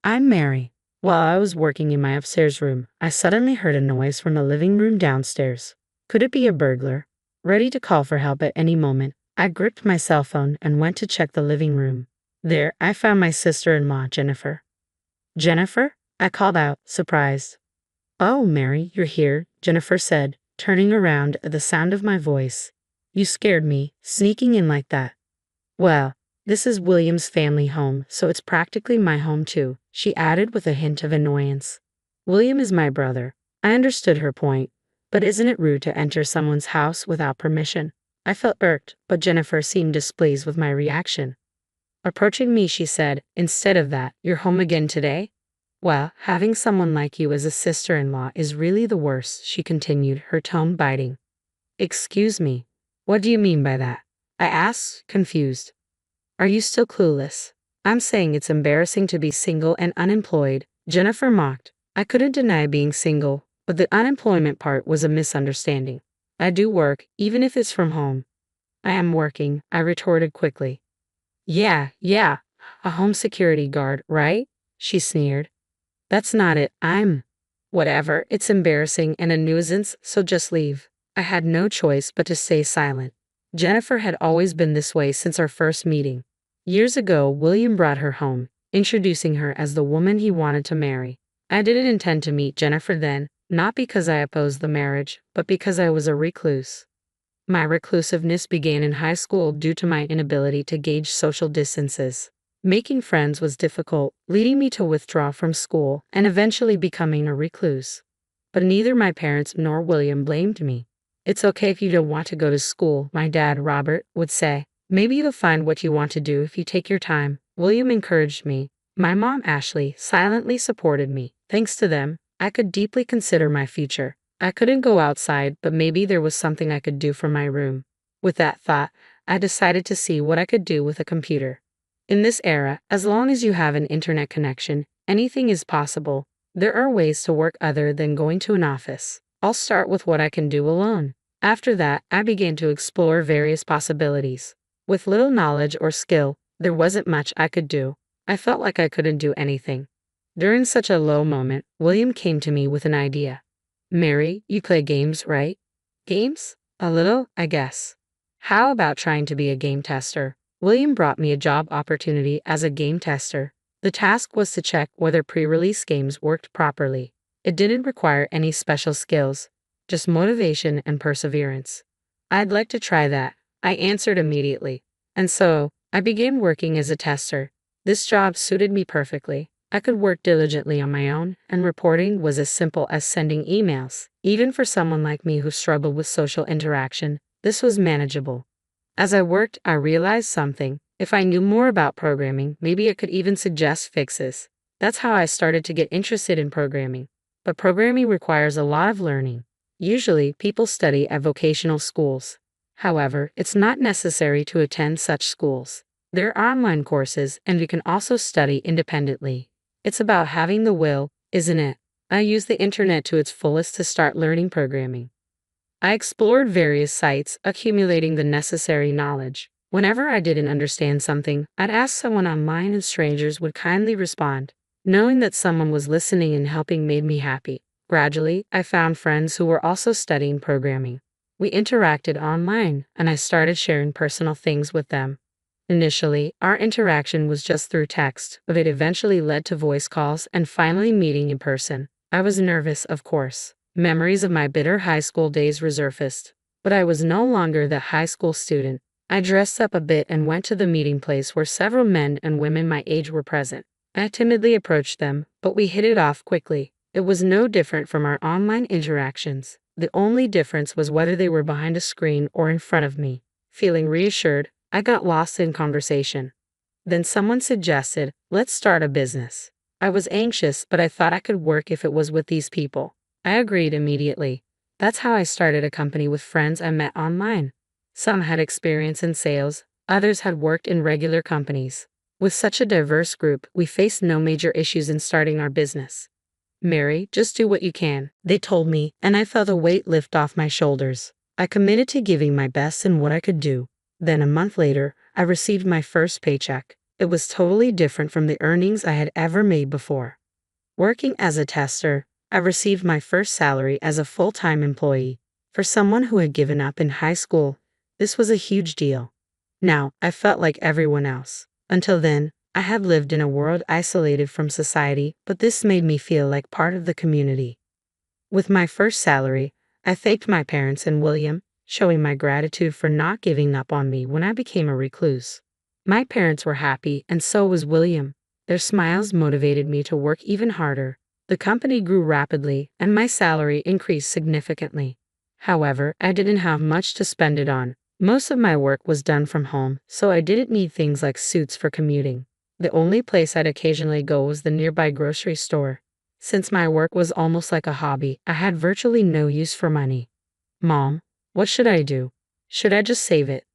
I'm Mary. While I was working in my upstairs room, I suddenly heard a noise from the living room downstairs. Could it be a burglar? Ready to call for help at any moment, I gripped my cell phone and went to check the living room. There, I found my sister-in-law, Jennifer. Jennifer? I called out, surprised. Oh, Mary, you're here, Jennifer said, turning around at the sound of my voice. You scared me, sneaking in like that. Well, this is William's family home, so it's practically my home too, she added with a hint of annoyance. William is my brother. I understood her point, but isn't it rude to enter someone's house without permission? I felt irked, but Jennifer seemed displeased with my reaction. Approaching me, she said, instead of that, you're home again today? Well, having someone like you as a sister-in-law is really the worst, she continued, her tone biting. Excuse me, what do you mean by that? I asked, confused. Are you still clueless? I'm saying it's embarrassing to be single and unemployed, Jennifer mocked. I couldn't deny being single, but the unemployment part was a misunderstanding. I do work, even if it's from home. I am working, I retorted quickly. Yeah, a home security guard, right? She sneered. That's not it, Whatever, it's embarrassing and a nuisance, so just leave. I had no choice but to stay silent. Jennifer had always been this way since our first meeting. Years ago, William brought her home, introducing her as the woman he wanted to marry. I didn't intend to meet Jennifer then, not because I opposed the marriage, but because I was a recluse. My reclusiveness began in high school due to my inability to gauge social distances. Making friends was difficult, leading me to withdraw from school and eventually becoming a recluse. But neither my parents nor William blamed me. It's okay if you don't want to go to school, my dad, Robert, would say. Maybe you'll find what you want to do if you take your time. William encouraged me. My mom, Ashley, silently supported me. Thanks to them, I could deeply consider my future. I couldn't go outside, but maybe there was something I could do from my room. With that thought, I decided to see what I could do with a computer. In this era, as long as you have an internet connection, anything is possible. There are ways to work other than going to an office. I'll start with what I can do alone. After that, I began to explore various possibilities. With little knowledge or skill, there wasn't much I could do. I felt like I couldn't do anything. During such a low moment, William came to me with an idea. Mary, you play games, right? Games? A little, I guess. How about trying to be a game tester? William brought me a job opportunity as a game tester. The task was to check whether pre-release games worked properly. It didn't require any special skills, just motivation and perseverance. I'd like to try that, I answered immediately. And so, I began working as a tester. This job suited me perfectly. I could work diligently on my own, and reporting was as simple as sending emails. Even for someone like me who struggled with social interaction, this was manageable. As I worked, I realized something. If I knew more about programming, maybe I could even suggest fixes. That's how I started to get interested in programming. But programming requires a lot of learning. Usually, people study at vocational schools. However, it's not necessary to attend such schools. There are online courses, and you can also study independently. It's about having the will, isn't it? I used the internet to its fullest to start learning programming. I explored various sites, accumulating the necessary knowledge. Whenever I didn't understand something, I'd ask someone online and strangers would kindly respond. Knowing that someone was listening and helping made me happy. Gradually, I found friends who were also studying programming. We interacted online, and I started sharing personal things with them. Initially, our interaction was just through text, but it eventually led to voice calls and finally meeting in person. I was nervous, of course. Memories of my bitter high school days resurfaced. But I was no longer the high school student. I dressed up a bit and went to the meeting place where several men and women my age were present. I timidly approached them, but we hit it off quickly. It was no different from our online interactions. The only difference was whether they were behind a screen or in front of me. Feeling reassured, I got lost in conversation. Then someone suggested, let's start a business. I was anxious, but I thought I could work if it was with these people. I agreed immediately. That's how I started a company with friends I met online. Some had experience in sales, others had worked in regular companies. With such a diverse group, we faced no major issues in starting our business. Mary, just do what you can, they told me, and I felt a weight lift off my shoulders. I committed to giving my best in what I could do. Then a month later, I received my first paycheck. It was totally different from the earnings I had ever made before. Working as a tester, I received my first salary as a full-time employee. For someone who had given up in high school, this was a huge deal. Now, I felt like everyone else. Until then, I had lived in a world isolated from society, but this made me feel like part of the community. With my first salary, I thanked my parents and William, showing my gratitude for not giving up on me when I became a recluse. My parents were happy, and so was William. Their smiles motivated me to work even harder. The company grew rapidly, and my salary increased significantly. However, I didn't have much to spend it on. Most of my work was done from home, so I didn't need things like suits for commuting. The only place I'd occasionally go was the nearby grocery store. Since my work was almost like a hobby, I had virtually no use for money. Mom, what should I do? Should I just save it?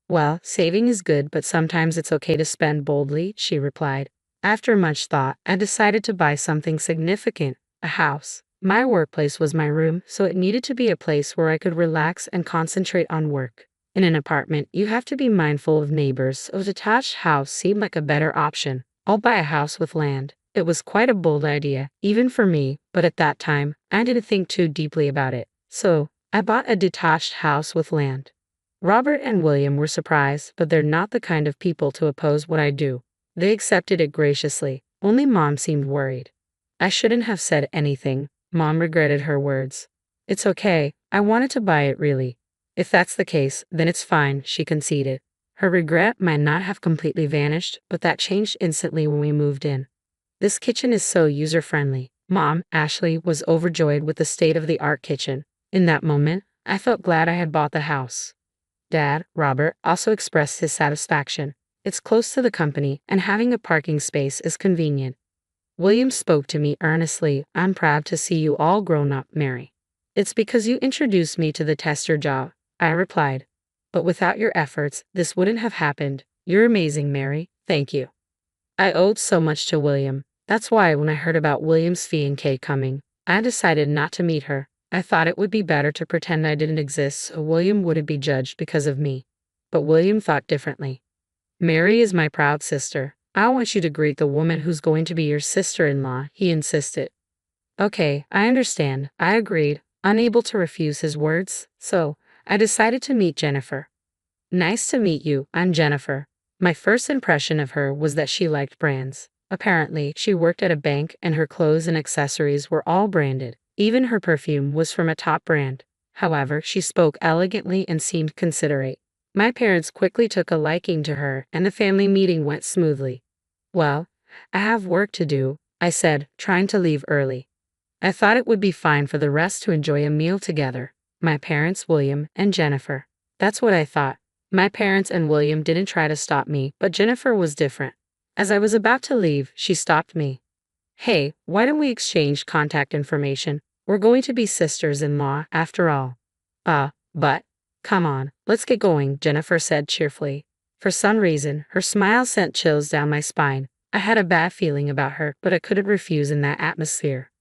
Well, saving is good, but sometimes it's okay to spend boldly, she replied. After much thought, I decided to buy something significant, a house. My workplace was my room, so it needed to be a place where I could relax and concentrate on work. In an apartment, you have to be mindful of neighbors, so a detached house seemed like a better option. I'll buy a house with land. It was quite a bold idea, even for me, but at that time, I didn't think too deeply about it. So, I bought a detached house with land. Robert and William were surprised, but they're not the kind of people to oppose what I do. They accepted it graciously. Only Mom seemed worried. I shouldn't have said anything. Mom regretted her words. It's okay. I wanted to buy it really. If that's the case, then it's fine, she conceded. Her regret might not have completely vanished, but that changed instantly when we moved in. This kitchen is so user-friendly. Mom, Ashley, was overjoyed with the state-of-the-art kitchen. In that moment, I felt glad I had bought the house. Dad, Robert, also expressed his satisfaction. It's close to the company, and having a parking space is convenient. William spoke to me earnestly. I'm proud to see you all grown up, Mary. It's because you introduced me to the tester job, I replied. But without your efforts, this wouldn't have happened. You're amazing, Mary. Thank you. I owed so much to William. That's why when I heard about William's fiancée coming, I decided not to meet her. I thought it would be better to pretend I didn't exist so William wouldn't be judged because of me. But William thought differently. Mary is my proud sister. I want you to greet the woman who's going to be your sister-in-law, he insisted. Okay, I understand, I agreed, unable to refuse his words, so I decided to meet Jennifer. Nice to meet you, I'm Jennifer. My first impression of her was that she liked brands. Apparently, she worked at a bank and her clothes and accessories were all branded. Even her perfume was from a top brand. However, she spoke elegantly and seemed considerate. My parents quickly took a liking to her, and the family meeting went smoothly. Well, I have work to do, I said, trying to leave early. I thought it would be fine for the rest to enjoy a meal together. My parents, William, and Jennifer. That's what I thought. My parents and William didn't try to stop me, but Jennifer was different. As I was about to leave, she stopped me. Hey, why don't we exchange contact information? We're going to be sisters-in-law, after all. But, come on, let's get going, Jennifer said cheerfully. For some reason, her smile sent chills down my spine. I had a bad feeling about her, but I couldn't refuse in that atmosphere.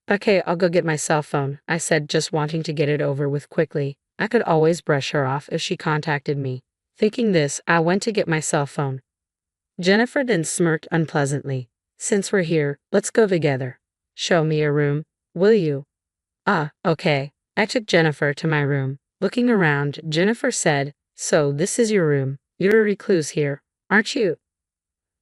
Okay, I'll go get my cell phone, I said, just wanting to get it over with quickly. I could always brush her off if she contacted me. Thinking this, I went to get my cell phone. Jennifer then smirked unpleasantly. Since we're here, let's go together. Show me a room, will you? Okay. I took Jennifer to my room. Looking around, Jennifer said, So this is your room. You're a recluse here, aren't you?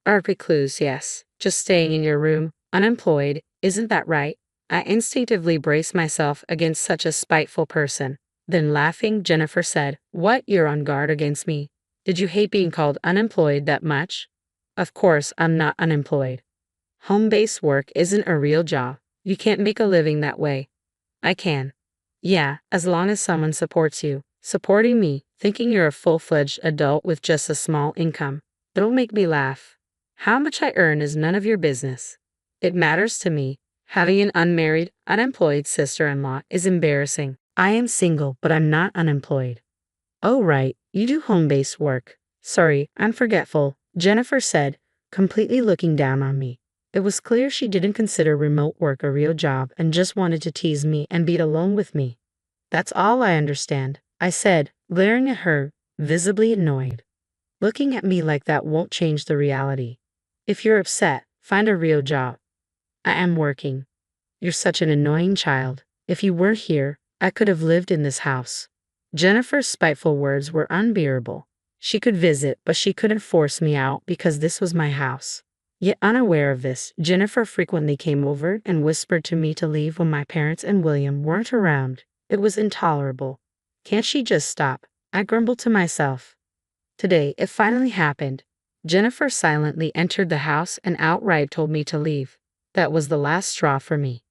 A recluse, yes. Just staying in your room, unemployed, isn't that right? I instinctively braced myself against such a spiteful person. Then laughing, Jennifer said, What, you're on guard against me? Did you hate being called unemployed that much? Of course, I'm not unemployed. Home-based work isn't a real job. You can't make a living that way. I can. Yeah, as long as someone supports you. Supporting me, thinking you're a full-fledged adult with just a small income. Don't make me laugh. How much I earn is none of your business. It matters to me. Having an unmarried, unemployed sister-in-law is embarrassing. I am single, but I'm not unemployed. Oh right, you do home-based work. Sorry, I'm forgetful, Jennifer said, completely looking down on me. It was clear she didn't consider remote work a real job and just wanted to tease me and be alone with me. That's all I understand, I said, glaring at her, visibly annoyed. Looking at me like that won't change the reality. If you're upset, find a real job. I am working. You're such an annoying child. If you weren't here, I could have lived in this house. Jennifer's spiteful words were unbearable. She could visit, but she couldn't force me out because this was my house. Yet unaware of this, Jennifer frequently came over and whispered to me to leave when my parents and William weren't around. It was intolerable. Can't she just stop? I grumbled to myself. Today, it finally happened. Jennifer silently entered the house and outright told me to leave. That was the last straw for me.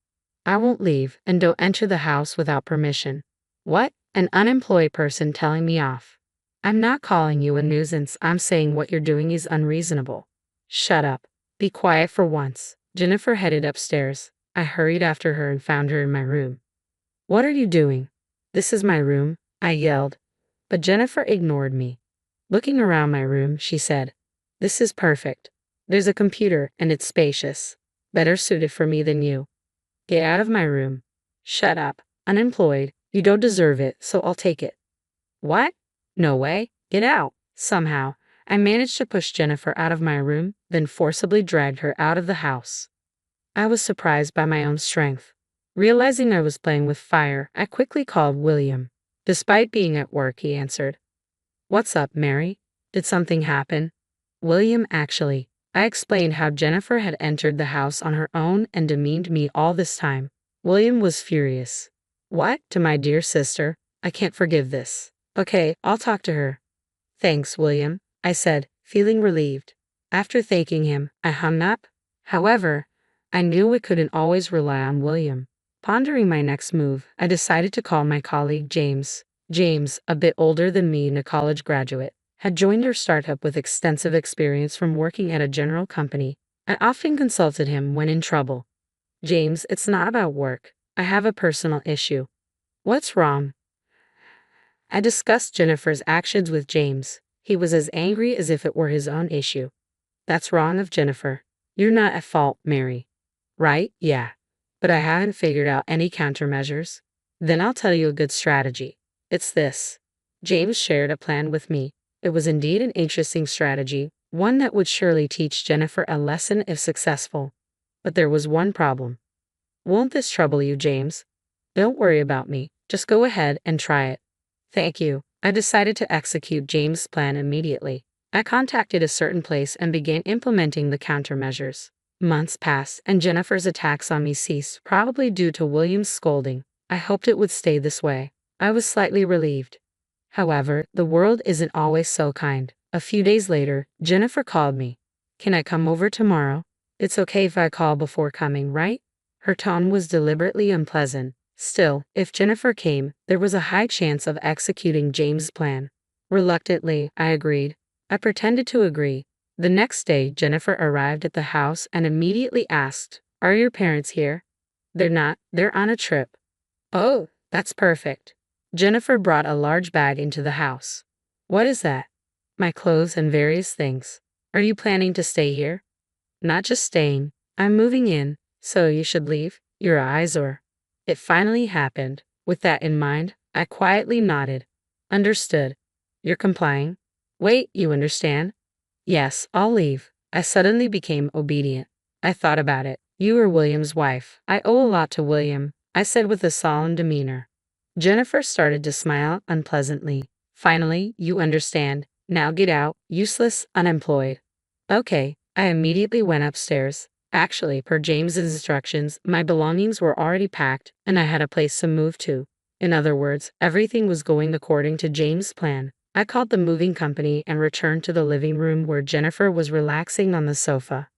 I won't leave, and don't enter the house without permission. What? An unemployed person telling me off. I'm not calling you a nuisance, I'm saying what you're doing is unreasonable. Shut up. Be quiet for once. Jennifer headed upstairs. I hurried after her and found her in my room. What are you doing? This is my room, I yelled. But Jennifer ignored me. Looking around my room, she said, This is perfect. There's a computer and it's spacious. Better suited for me than you. Get out of my room. Shut up. Unemployed. You don't deserve it, so I'll take it. What? No way. Get out. Somehow, I managed to push Jennifer out of my room, then forcibly dragged her out of the house. I was surprised by my own strength. Realizing I was playing with fire, I quickly called William. Despite being at work, he answered. What's up, Mary? Did something happen? William, actually. I explained how Jennifer had entered the house on her own and demeaned me all this time. William was furious. What? To my dear sister? I can't forgive this. Okay, I'll talk to her. Thanks, William, I said, feeling relieved. After thanking him, I hung up. However, I knew I couldn't always rely on William. Pondering my next move, I decided to call my colleague James. James, a bit older than me and a college graduate, had joined our startup with extensive experience from working at a general company. I often consulted him when in trouble. James, it's not about work. I have a personal issue. What's wrong? I discussed Jennifer's actions with James. He was as angry as if it were his own issue. That's wrong of Jennifer. You're not at fault, Mary. Right? Yeah. But I haven't figured out any countermeasures. Then I'll tell you a good strategy. It's this. James shared a plan with me. It was indeed an interesting strategy, one that would surely teach Jennifer a lesson if successful. But there was one problem. Won't this trouble you, James? Don't worry about me. Just go ahead and try it. Thank you. I decided to execute James' plan immediately. I contacted a certain place and began implementing the countermeasures. Months passed, and Jennifer's attacks on me ceased, probably due to William's scolding. I hoped it would stay this way. I was slightly relieved. However, the world isn't always so kind. A few days later, Jennifer called me. Can I come over tomorrow? It's okay if I call before coming, right? Her tone was deliberately unpleasant. Still, if Jennifer came, there was a high chance of executing James' plan. Reluctantly, I agreed. I pretended to agree. The next day, Jennifer arrived at the house and immediately asked, Are your parents here? They're not. They're on a trip. Oh, that's perfect. Jennifer brought a large bag into the house. What is that? My clothes and various things. Are you planning to stay here? Not just staying. I'm moving in, so you should leave. Your eyes or... It finally happened. With that in mind, I quietly nodded. Understood. You're complying? Wait, you understand? Yes, I'll leave. I suddenly became obedient. I thought about it. You are William's wife. I owe a lot to William, I said with a solemn demeanor. Jennifer started to smile unpleasantly. Finally, you understand. Now get out, useless, unemployed. Okay, I immediately went upstairs. Actually, per James's instructions, my belongings were already packed, and I had a place to move to. In other words, everything was going according to James' plan. I called the moving company and returned to the living room where Jennifer was relaxing on the sofa.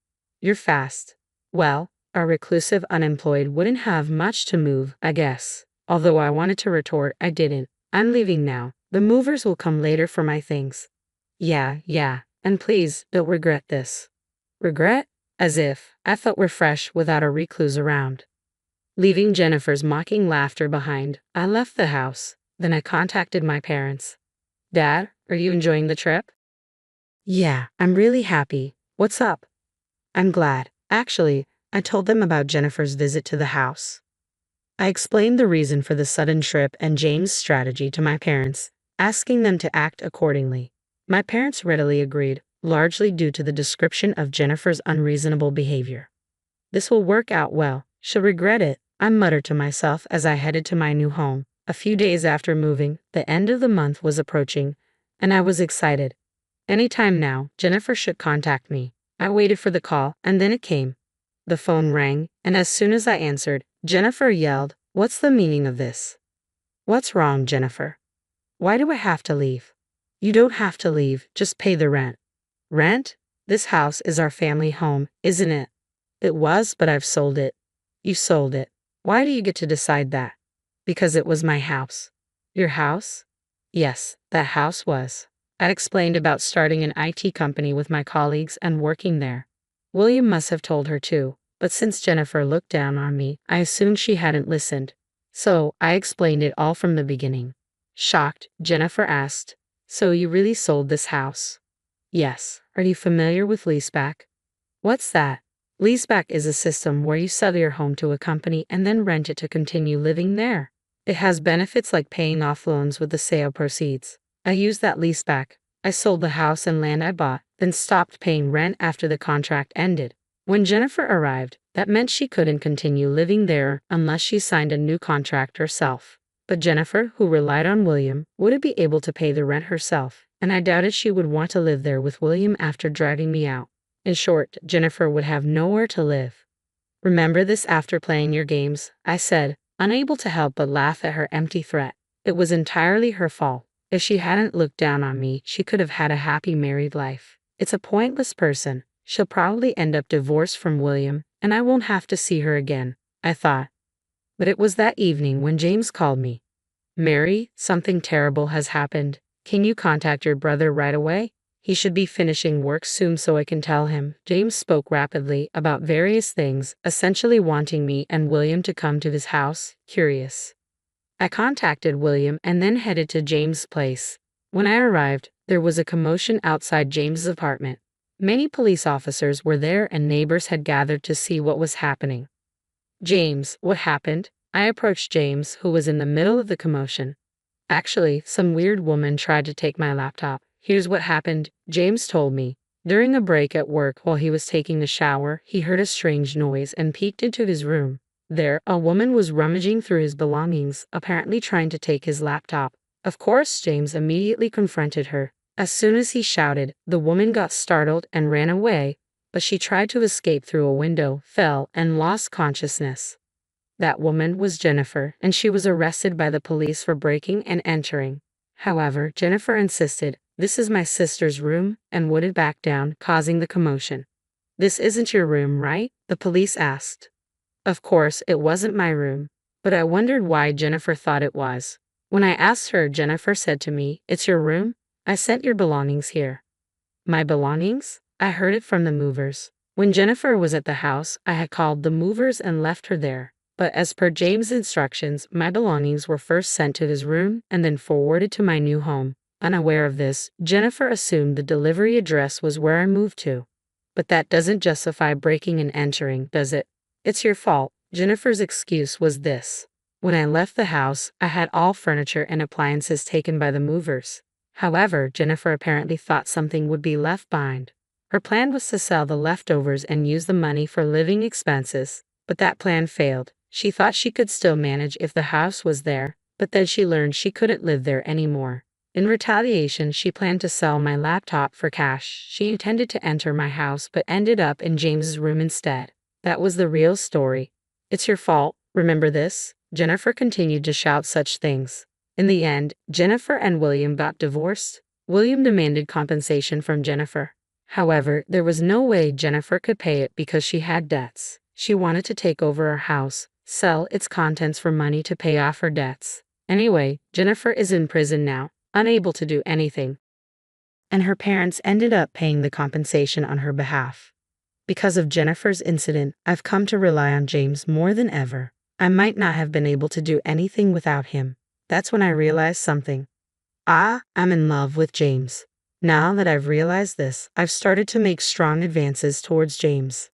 You're fast. Well, a reclusive unemployed wouldn't have much to move, I guess. Although I wanted to retort, I didn't. I'm leaving now. The movers will come later for my things. Yeah, and please, don't regret this. Regret? As if. I felt refreshed without a recluse around. Leaving Jennifer's mocking laughter behind, I left the house. Then I contacted my parents. Dad, are you enjoying the trip? Yeah, I'm really happy. What's up? I'm glad. Actually, I told them about Jennifer's visit to the house. I explained the reason for the sudden trip and James' strategy to my parents, asking them to act accordingly. My parents readily agreed, largely due to the description of Jennifer's unreasonable behavior. This will work out well. She'll regret it, I muttered to myself as I headed to my new home. A few days after moving, the end of the month was approaching, and I was excited. Anytime now, Jennifer should contact me. I waited for the call, and then it came. The phone rang, and as soon as I answered, Jennifer yelled, "What's the meaning of this?" "What's wrong, Jennifer? Why do I have to leave?" "You don't have to leave, just pay the rent." "Rent? This house is our family home, isn't it?" "It was, but I've sold it." "You sold it. Why do you get to decide that?" "Because it was my house." "Your house?" "Yes, that house was." I'd explained about starting an IT company with my colleagues and working there. William must have told her too, but since Jennifer looked down on me, I assumed she hadn't listened. So, I explained it all from the beginning. Shocked, Jennifer asked, "So you really sold this house?" "Yes. Are you familiar with leaseback?" "What's that?" Leaseback is a system where you sell your home to a company and then rent it to continue living there. It has benefits like paying off loans with the sale proceeds. I used that leaseback. I sold the house and land I bought, then stopped paying rent after the contract ended. When Jennifer arrived, that meant she couldn't continue living there unless she signed a new contract herself. But Jennifer, who relied on William, wouldn't be able to pay the rent herself, and I doubted she would want to live there with William after driving me out. In short, Jennifer would have nowhere to live. "Remember this after playing your games," I said, unable to help but laugh at her empty threat. It was entirely her fault. If she hadn't looked down on me, she could have had a happy married life. It's a pointless person. She'll probably end up divorced from William, and I won't have to see her again, I thought. But it was that evening when James called me. "Mary, something terrible has happened. Can you contact your brother right away? He should be finishing work soon so I can tell him." James spoke rapidly about various things, essentially wanting me and William to come to his house, curious. I contacted William and then headed to James' place. When I arrived, there was a commotion outside James's apartment. Many police officers were there and neighbors had gathered to see what was happening. "James, what happened?" I approached James, who was in the middle of the commotion. "Actually, some weird woman tried to take my laptop. Here's what happened," James told me. During a break at work while he was taking a shower, he heard a strange noise and peeked into his room. There, a woman was rummaging through his belongings, apparently trying to take his laptop. Of course, James immediately confronted her. As soon as he shouted, the woman got startled and ran away, but she tried to escape through a window, fell, and lost consciousness. That woman was Jennifer, and she was arrested by the police for breaking and entering. However, Jennifer insisted, "This is my sister's room," and wouldn't back down, causing the commotion. "This isn't your room, right?" the police asked. Of course, it wasn't my room, but I wondered why Jennifer thought it was. When I asked her, Jennifer said to me, "It's your room? I sent your belongings here." My belongings? I heard it from the movers. When Jennifer was at the house, I had called the movers and left her there. But as per James' instructions, my belongings were first sent to his room and then forwarded to my new home. Unaware of this, Jennifer assumed the delivery address was where I moved to. But that doesn't justify breaking and entering, does it? "It's your fault." Jennifer's excuse was this. When I left the house, I had all furniture and appliances taken by the movers. However, Jennifer apparently thought something would be left behind. Her plan was to sell the leftovers and use the money for living expenses, but that plan failed. She thought she could still manage if the house was there, but then she learned she couldn't live there anymore. In retaliation, she planned to sell my laptop for cash. She intended to enter my house but ended up in James's room instead. That was the real story. "It's your fault, remember this?" Jennifer continued to shout such things. In the end, Jennifer and William got divorced. William demanded compensation from Jennifer. However, there was no way Jennifer could pay it because she had debts. She wanted to take over our house, sell its contents for money to pay off her debts. Anyway, Jennifer is in prison now, unable to do anything. And her parents ended up paying the compensation on her behalf. Because of Jennifer's incident, I've come to rely on James more than ever. I might not have been able to do anything without him. That's when I realized something. I'm in love with James. Now that I've realized this, I've started to make strong advances towards James.